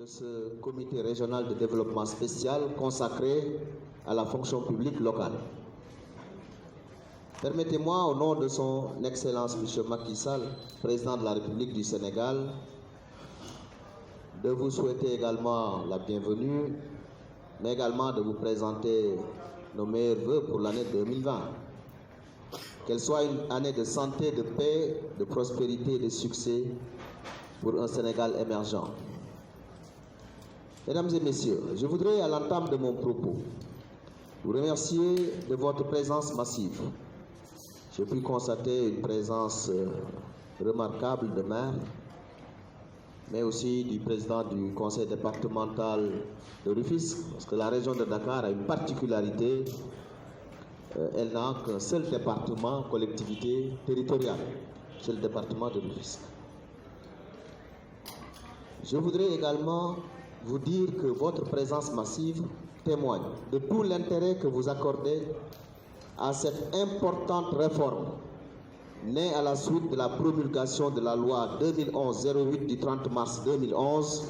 de ce comité régional de développement spécial consacré à la fonction publique locale. Permettez-moi, au nom de son Excellence M. Macky Sall, président de la République du Sénégal, de vous souhaiter également la bienvenue, mais également de vous présenter nos meilleurs vœux pour l'année 2020. Qu'elle soit une année de santé, de paix, de prospérité et de succès pour un Sénégal émergent. Mesdames et messieurs, je voudrais à l'entame de mon propos vous remercier de votre présence massive. J'ai pu constater une présence remarquable de maires, mais aussi du président du conseil départemental de Rufisque, parce que la région de Dakar a une particularité, elle n'a qu'un seul département, collectivité territoriale, c'est le département de Rufisque. Je voudrais également vous dire que votre présence massive témoigne de tout l'intérêt que vous accordez à cette importante réforme née à la suite de la promulgation de la loi 2011-08 du 30 mars 2011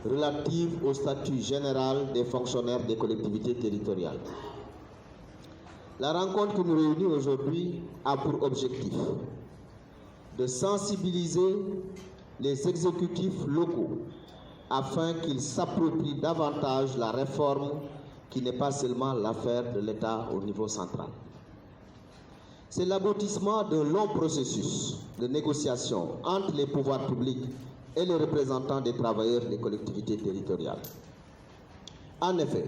relative au statut général des fonctionnaires des collectivités territoriales. La rencontre qui nous réunit aujourd'hui a pour objectif de sensibiliser les exécutifs locaux afin qu'ils s'approprient davantage la réforme qui n'est pas seulement l'affaire de l'État au niveau central. C'est l'aboutissement d'un long processus de négociation entre les pouvoirs publics et les représentants des travailleurs des collectivités territoriales. En effet,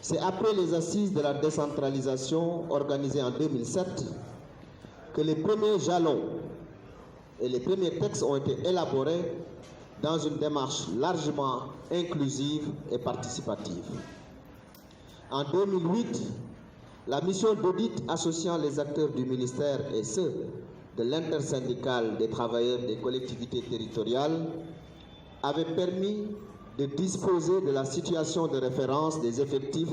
c'est après les assises de la décentralisation organisées en 2007 que les premiers jalons et les premiers textes ont été élaborés dans une démarche largement inclusive et participative. En 2008, la mission d'audit associant les acteurs du ministère et ceux de l'intersyndicale des travailleurs des collectivités territoriales avait permis de disposer de la situation de référence des effectifs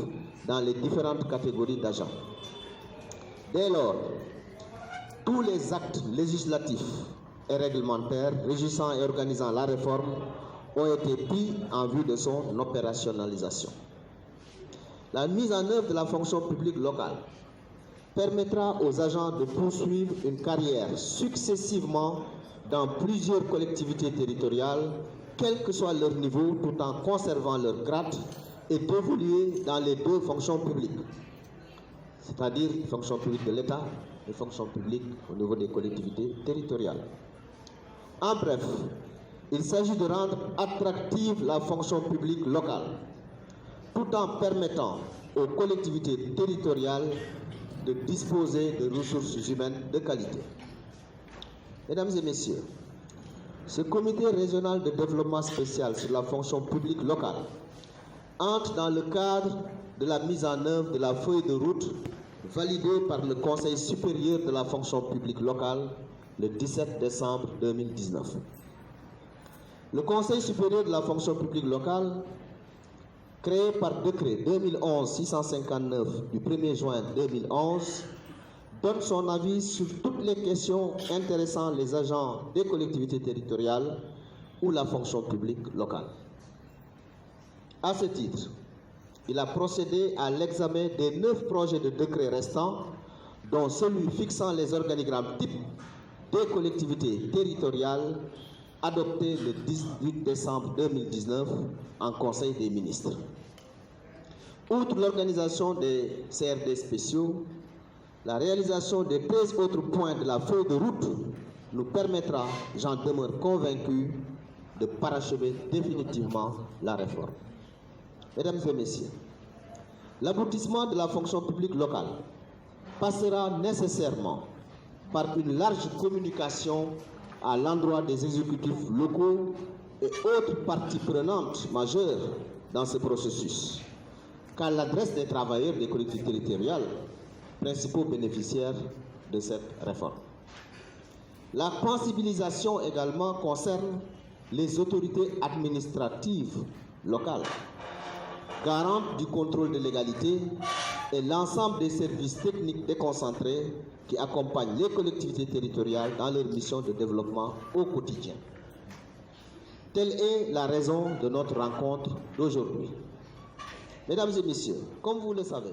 dans les différentes catégories d'agents. Dès lors, tous les actes législatifs et réglementaires régissant et organisant la réforme ont été pris en vue de son opérationnalisation. La mise en œuvre de la fonction publique locale permettra aux agents de poursuivre une carrière successivement dans plusieurs collectivités territoriales, quel que soit leur niveau, tout en conservant leur grade et d'évoluer dans les deux fonctions publiques, c'est-à-dire les fonctions publiques de l'État et les fonctions publiques au niveau des collectivités territoriales. En bref, il s'agit de rendre attractive la fonction publique locale, tout en permettant aux collectivités territoriales de disposer de ressources humaines de qualité. Mesdames et messieurs, ce comité régional de développement spécial sur la fonction publique locale entre dans le cadre de la mise en œuvre de la feuille de route validée par le Conseil supérieur de la fonction publique locale le 17 décembre 2019. Le Conseil supérieur de la fonction publique locale, créé par décret 2011-659 du 1er juin 2011, donne son avis sur toutes les questions intéressant les agents des collectivités territoriales ou la fonction publique locale. À ce titre, il a procédé à l'examen des 9 projets de décret restants, dont celui fixant les organigrammes types des collectivités territoriales adopté le 18 décembre 2019 en Conseil des ministres. Outre l'organisation des CRD spéciaux, la réalisation des 13 autres points de la feuille de route nous permettra, j'en demeure convaincu, de parachever définitivement la réforme. Mesdames et messieurs, l'aboutissement de la fonction publique locale passera nécessairement par une large communication à l'endroit des exécutifs locaux et autres parties prenantes majeures dans ce processus, qu'à l'adresse des travailleurs des collectivités territoriales, principaux bénéficiaires de cette réforme. La sensibilisation également concerne les autorités administratives locales, garantes du contrôle de légalité, et l'ensemble des services techniques déconcentrés qui accompagnent les collectivités territoriales dans leur mission de développement au quotidien. Telle est la raison de notre rencontre d'aujourd'hui. Mesdames et messieurs, comme vous le savez,